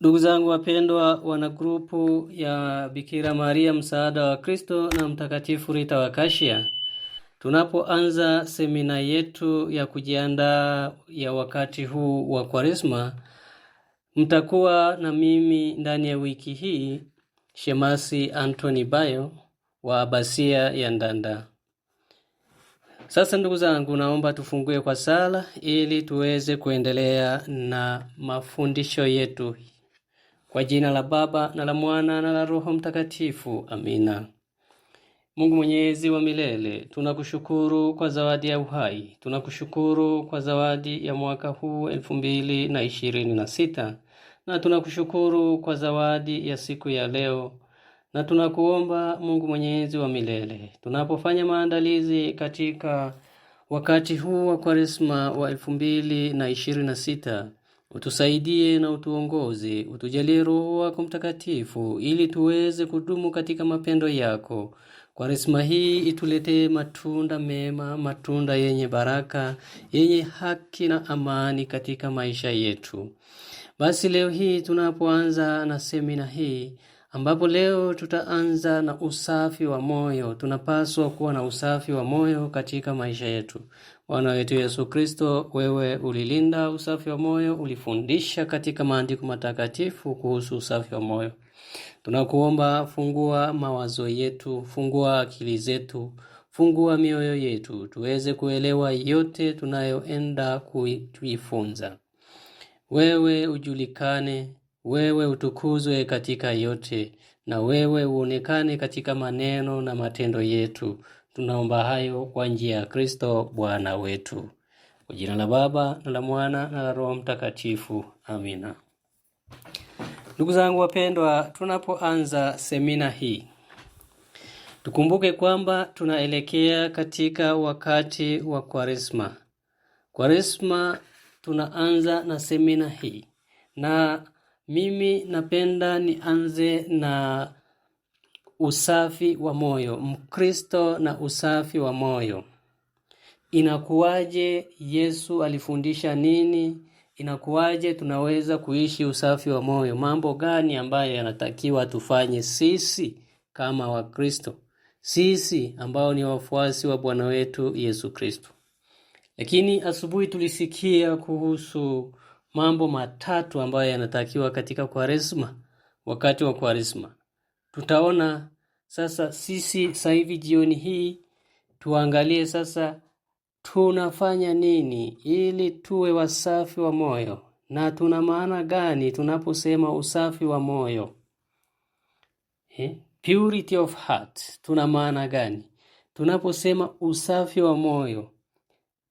Ndugu zangu wapendwa, wana grupu ya Bikira Maria Msaada wa Kristo na Mtakatifu Rita wa Kashia, tunapoanza semina yetu ya kujiandaa ya wakati huu wa Kwaresma, mtakuwa na mimi ndani ya wiki hii, Shemasi Anthony Bayo wa Abasia ya Ndanda. Sasa ndugu zangu, naomba tufungue kwa sala ili tuweze kuendelea na mafundisho yetu. Kwa jina la Baba na la Mwana na la Roho Mtakatifu. Amina. Mungu Mwenyezi wa milele, tunakushukuru kwa zawadi ya uhai. Tunakushukuru kwa zawadi ya mwaka huu 2026. Na tunakushukuru kwa zawadi ya siku ya leo. Na tunakuomba Mungu Mwenyezi wa milele, tunapofanya maandalizi katika wakati huu wa Kwaresma wa 2026, utusaidie na utuongoze, utujalie Roho wako Mtakatifu ili tuweze kudumu katika mapendo yako. Kwaresma hii ituletee matunda mema, matunda yenye baraka, yenye haki na amani katika maisha yetu. Basi leo hii tunapoanza na semina hii, ambapo leo tutaanza na usafi wa moyo. Tunapaswa kuwa na usafi wa moyo katika maisha yetu. Bwana wetu Yesu Kristo, wewe ulilinda usafi wa moyo, ulifundisha katika maandiko matakatifu kuhusu usafi wa moyo. Tunakuomba, fungua mawazo yetu, fungua akili zetu, fungua mioyo yetu, tuweze kuelewa yote tunayoenda kujifunza. Wewe ujulikane, wewe utukuzwe katika yote, na wewe uonekane katika maneno na matendo yetu. Tunaomba hayo kwa njia ya Kristo Bwana wetu. Kwa jina la Baba na la Mwana na la Roho Mtakatifu. Amina. Ndugu zangu wapendwa, tunapoanza semina hii, tukumbuke kwamba tunaelekea katika wakati wa Kwaresma. Kwaresma tunaanza na semina hii, na mimi napenda nianze na usafi wa moyo. Mkristo na usafi wa moyo. Inakuwaje? Yesu alifundisha nini? Inakuwaje tunaweza kuishi usafi wa moyo? Mambo gani ambayo yanatakiwa tufanye sisi kama Wakristo, sisi ambao ni wafuasi wa Bwana wetu Yesu Kristo? Lakini asubuhi tulisikia kuhusu mambo matatu ambayo yanatakiwa katika Kwaresma, wakati wa Kwaresma. Tutaona sasa sisi sasa hivi jioni hii, tuangalie sasa tunafanya nini ili tuwe wasafi wa moyo, na tuna maana gani tunaposema usafi wa moyo. Purity of heart, tuna maana gani tunaposema usafi wa moyo?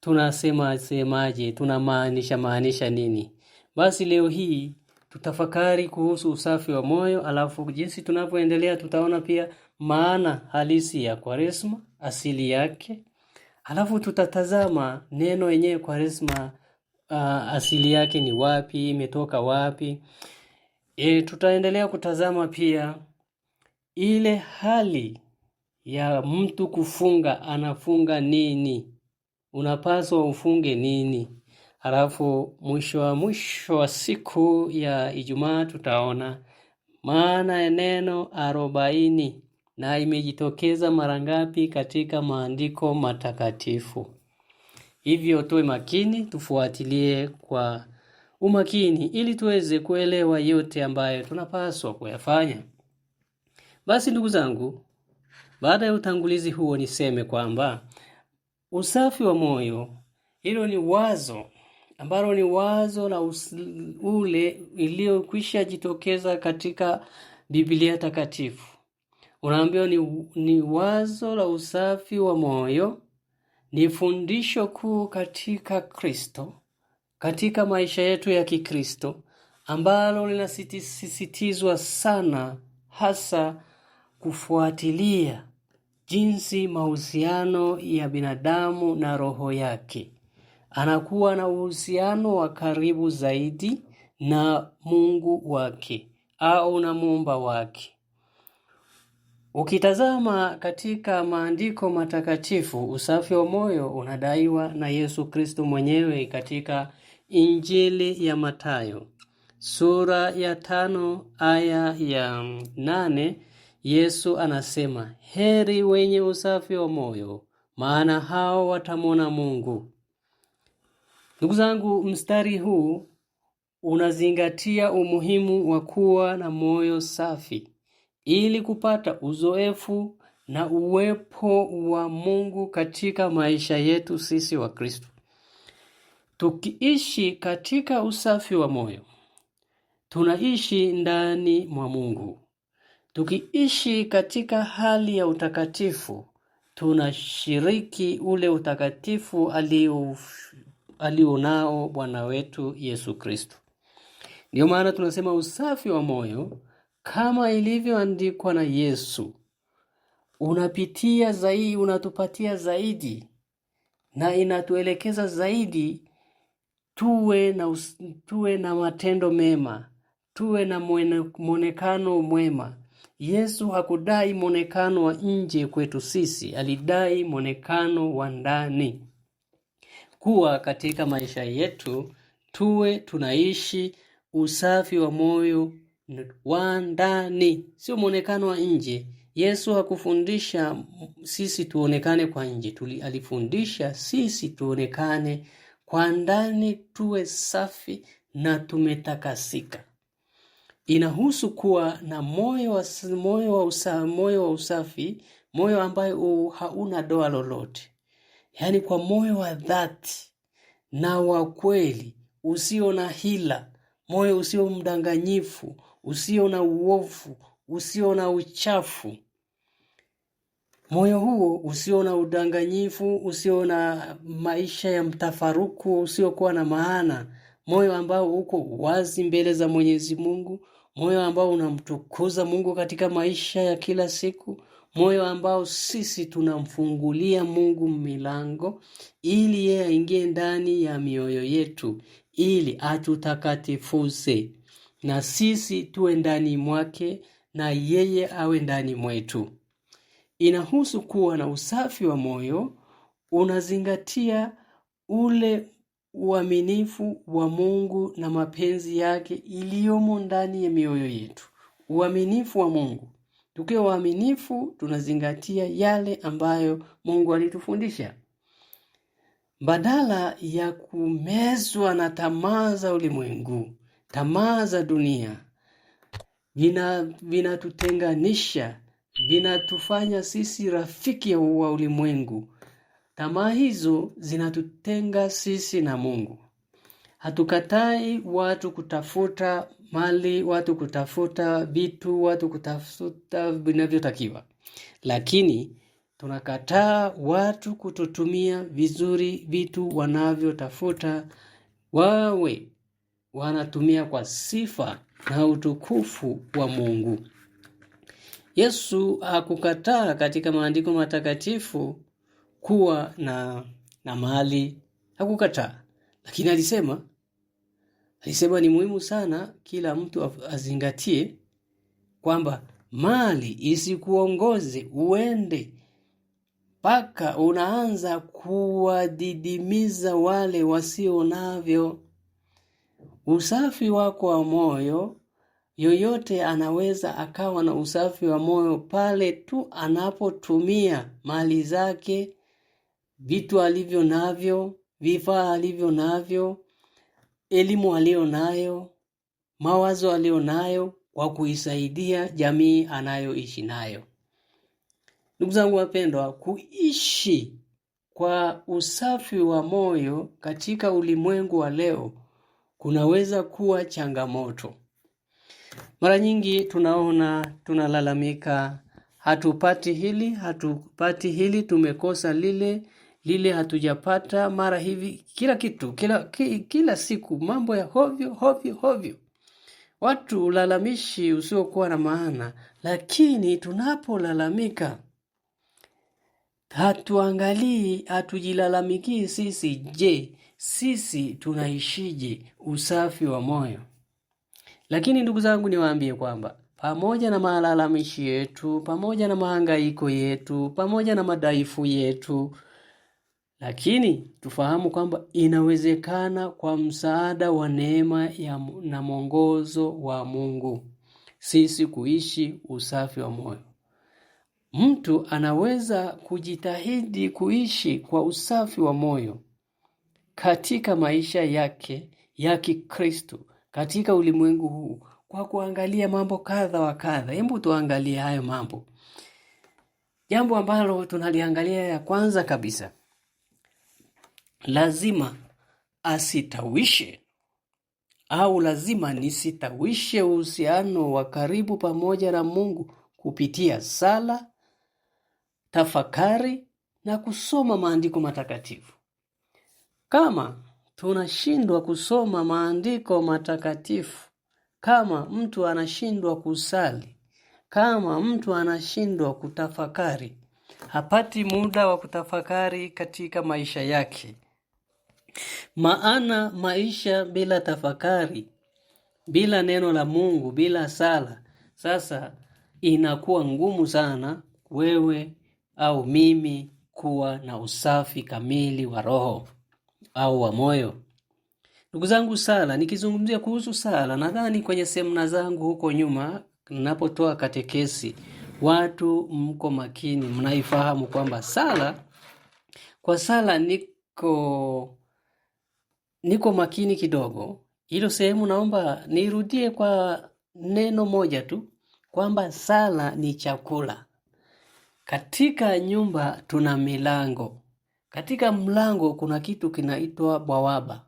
Tunasemaje? Tunamaanisha nini? Basi leo hii tutafakari kuhusu usafi wa moyo, alafu jinsi tunapoendelea tutaona pia maana halisi ya Kwaresma, asili yake. Alafu tutatazama neno yenyewe Kwaresma, asili yake ni wapi, imetoka wapi. Tutaendelea kutazama pia ile hali ya mtu kufunga, anafunga nini? Unapaswa ufunge nini? Halafu mwisho wa siku ya Ijumaa tutaona maana ya neno 40 na imejitokeza mara ngapi katika maandiko matakatifu. Hivyo tuwe makini, tufuatilie kwa umakini ili tuweze kuelewa yote ambayo tunapaswa kuyafanya. Basi ndugu zangu, baada ya utangulizi huo niseme kwamba usafi wa moyo, hilo ni wazo ambalo ni wazo la ule iliyokwisha jitokeza katika Biblia takatifu. Unaambiwa ni wazo la usafi wa moyo, ni fundisho kuu katika Kristo, katika maisha yetu ya Kikristo, ambalo linasisitizwa sana, hasa kufuatilia jinsi mahusiano ya binadamu na roho yake. Anakuwa na uhusiano wa karibu zaidi na Mungu wake au na Muumba wake. Ukitazama katika maandiko matakatifu, usafi wa moyo unadaiwa na Yesu Kristo mwenyewe katika Injili ya Mathayo sura ya 5 aya ya 8, Yesu anasema, heri wenye usafi wa moyo, maana hao watamwona Mungu. Ndugu zangu, mstari huu unazingatia umuhimu wa kuwa na moyo safi ili kupata uzoefu na uwepo wa Mungu katika maisha yetu sisi wa Kristo. Tukiishi katika usafi wa moyo, tunaishi ndani mwa Mungu. Tukiishi katika hali ya utakatifu, tunashiriki ule utakatifu alionao Bwana wetu Yesu Kristo. Ndio maana tunasema usafi wa moyo, kama ilivyoandikwa na Yesu, unatupatia zaidi na inatuelekeza zaidi tuwe na matendo mema, tuwe na mwonekano mwema. Yesu hakudai mwonekano wa nje kwetu sisi, alidai mwonekano wa ndani. Kuwa katika maisha yetu tuwe tunaishi usafi wa moyo wa ndani, sio mwonekano wa nje. Yesu hakufundisha sisi tuonekane kwa nje, alifundisha sisi tuonekane kwa ndani, tuwe safi na tumetakasika. Inahusu kuwa na moyo wa usafi, moyo ambayo hauna doa lolote. Yaani kwa moyo wa dhati na wa kweli, usio na hila, moyo usio mdanganyifu, usio na uovu, usio na uchafu. Moyo huo usio na udanganyifu, usio na maisha ya mtafaruku, usio kuwa na maana. Moyo ambao uko wazi mbele za Mwenyezi Mungu, moyo ambao unamtukuza Mungu katika maisha ya kila siku, moyo ambao sisi tunamfungulia Mungu milango ili yeye aingie ndani ya mioyo yetu, ili atutakatifuze na sisi tuwe ndani mwake na yeye awe ndani mwetu. Inahusu kuwa na usafi wa moyo, unazingatia ule uaminifu wa Mungu na mapenzi yake iliyomo ndani ya mioyo yetu. Uaminifu wa Mungu. Tukiwa waaminifu, tunazingatia yale ambayo Mungu alitufundisha. Badala ya kumezwa na tamaa za ulimwengu, tamaa za dunia, vinatutenganisha, vinatufanya sisi rafiki wa ulimwengu. Tamaa hizo zinatutenga sisi na Mungu. Hatukatai watu kutafuta mali, watu kutafuta vitu, watu kutafuta vinavyotakiwa. Lakini tunakataa watu kututumia vizuri vitu wanavyotafuta, wawe wanatumia kwa sifa na utukufu wa Mungu. Yesu hakukataa katika maandiko matakatifu kuwa na mali, hakukataa. Lakini alisema ni muhimu sana kila mtu azingatie kwamba mali isikuongoze uende mpaka unaanza kuwadidimiza wale wasio navyo. Usafi wako wa moyo, yoyote anaweza akawa na usafi wa moyo pale tu anapotumia mali zake, vitu alivyo navyo, vifaa alivyo navyo, elimu alio nayo, mawazo alio nayo kwa kuisaidia jamii anayoishi nayo. Ndugu zangu wapendwa, kuishi kwa usafi wa moyo katika ulimwengu wa leo kunaweza kuwa changamoto. Mara nyingi tunalalamika, hatupati hili, tumekosa lile hatujapata, mara hivi, kila kitu, kila siku mambo ya hovyo. Watu ulalamishi usiokuwa na maana. Lakini tunapolalamika, hatujilalamiki sisi. Je, sisi tunaishije usafi wa moyo? Lakini ndugu zangu, niwaambie kwamba pamoja na malalamishi yetu, pamoja na mahangaiko yetu, pamoja na madhaifu yetu, Lakini tufahamu kwamba inawezekana kwa msaada wa neema na mwongozo wa Mungu sisi kuishi usafi wa moyo. Mtu anaweza kujitahidi kuishi kwa usafi wa moyo katika maisha yake ya Kikristo katika ulimwengu huu kwa kuangalia mambo kadha wa kadha. Hebu tuangalie hayo mambo. Jambo ambalo tunaliangalia ya kwanza kabisa, lazima asitawishe au lazima nisitawishe uhusiano wa karibu pamoja na Mungu kupitia sala, tafakari na kusoma maandiko matakatifu. Kama tunashindwa kusoma maandiko matakatifu, kama mtu anashindwa kusali, kama mtu anashindwa kutafakari, hapati muda wa kutafakari katika maisha yake. Maana maisha bila tafakari, bila neno la Mungu, bila sala, sasa inakuwa ngumu sana wewe au mimi kuwa na usafi kamili wa roho au wa moyo. Ndugu zangu, sala, nikizungumzia kuhusu sala, nadhani kwenye semina zangu huko nyuma ninapotoa katekesi, watu mko makini, mnaifahamu kwamba kwa sala niko makini kidogo. Hilo sehemu naomba nirudie kwa neno moja tu, kwamba sala ni chakula. Katika nyumba tuna milango. Katika mlango kuna kitu kinaitwa bwawaba.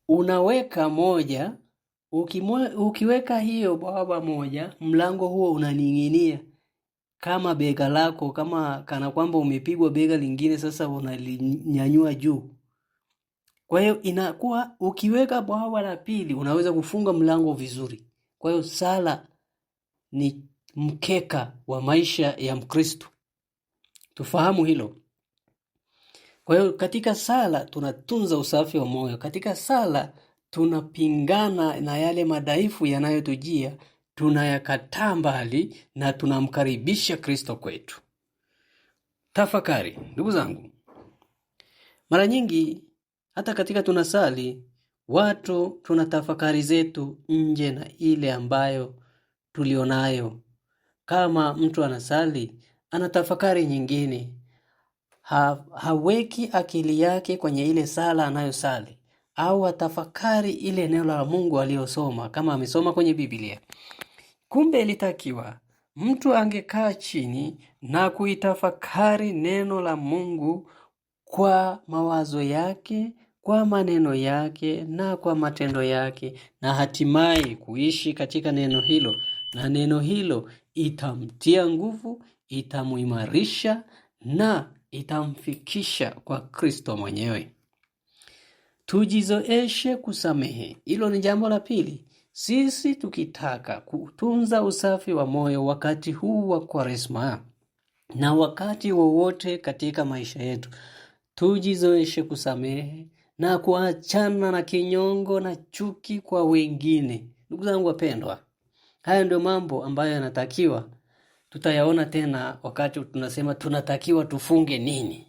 Unaweka moja, ukiweka hiyo bwawaba moja, mlango huo unaning'inia kama bega lako, kana kwamba umepigwa bega lingine, sasa unalinyanyua juu. Kwa hiyo inakuwa ukiweka bwawaba la pili unaweza kufunga mlango vizuri. Kwa hiyo sala ni mkeka wa maisha ya Mkristo. Tufahamu hilo. Kwa hiyo katika sala tunatunza usafi wa moyo. Katika sala tunapingana na yale madhaifu yanayotujia, tunayakataa mbali na tunamkaribisha Kristo kwetu. Tafakari, ndugu zangu. Mara nyingi hata katika tunasali, watu tunatafakari zetu nje na ile ambayo tulionayo. Kama mtu anasali, anatafakari nyingine. Haweki akili yake kwenye ile sala anayosali, au atafakari ile neno la Mungu aliyosoma kama amesoma kwenye Biblia. Kumbe ilitakiwa mtu angekaa chini na kuitafakari neno la Mungu kwa mawazo yake, kwa maneno yake na kwa matendo yake, na hatimaye kuishi katika neno hilo, na neno hilo itamtia nguvu, itamuimarisha na itamfikisha kwa Kristo mwenyewe. Tujizoeshe kusamehe. Hilo ni jambo la pili. Sisi tukitaka kutunza usafi wa moyo wakati huu wa Kwaresma na wakati wowote katika maisha yetu, tujizoeshe kusamehe na kuachana na kinyongo na chuki kwa wengine. Ndugu zangu wapendwa, haya ndio mambo ambayo yanatakiwa. Tutayaona tena wakati tunasema tunatakiwa tufunge nini.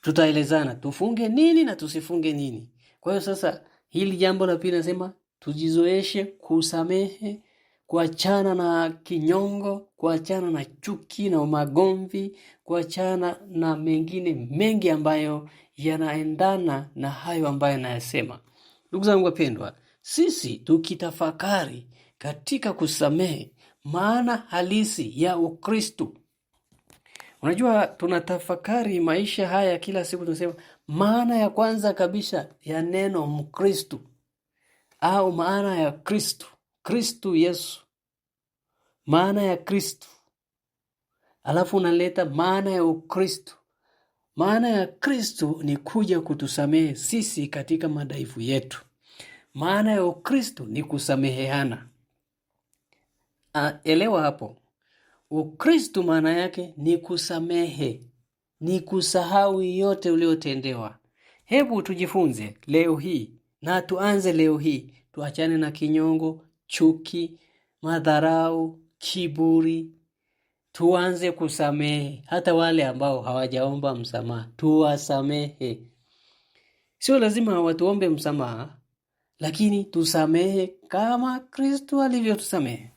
Tutaelezana tufunge nini na tusifunge nini. Kwa hiyo sasa hili jambo la pili nasema tujizoeshe kusamehe, kuachana na kinyongo, kuachana na chuki na magomvi, kuachana na mengine mengi ambayo yanaendana na hayo ambayo nayasema. Ndugu zangu wapendwa, sisi tukitafakari katika kusamehe maana halisi ya Ukristo. Unajua tunatafakari maisha haya kila siku, tunasema maana ya kwanza kabisa ya neno Mkristo au maana ya Kristo, Kristo Yesu. Maana ya Kristo. Alafu unaleta maana ya Ukristo. Maana ya Kristo ni kuja kutusamehe sisi katika madhaifu yetu. Maana ya Ukristo ni kusameheana. Elewa hapo. Ukristo maana yake ni kusamehe, ni kusahau yote uliotendewa. Hebu tujifunze leo hii na tuanze leo hii, tuachane na kinyongo, chuki, madharau, kiburi, tuanze kusamehe hata wale ambao hawajaomba msamaha, tuwasamehe. Sio lazima watuombe msamaha, lakini tusamehe kama Kristo alivyotusamehe.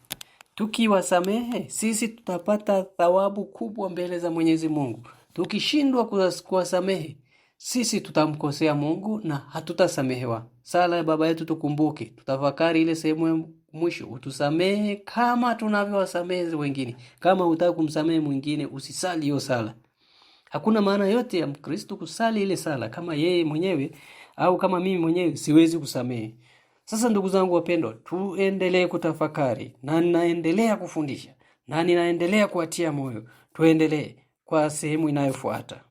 Tukiwasamehe sisi tutapata thawabu kubwa mbele za Mwenyezi Mungu. Tukishindwa kuwasamehe sisi tutamkosea Mungu na hatutasamehewa. Sala ya Baba Yetu tukumbuke, tutafakari ile sehemu ya mwisho, utusamehe kama tunavyowasamehe wengine. Kama hutaki kumsamehe mwingine usisali hiyo sala. Hakuna maana yote ya Mkristo kusali ile sala kama yeye mwenyewe au kama mimi mwenyewe siwezi kusamehe. Sasa ndugu zangu wapendwa, tuendelee kutafakari na ninaendelea kufundisha na ninaendelea kuatia moyo. Tuendelee kwa sehemu inayofuata.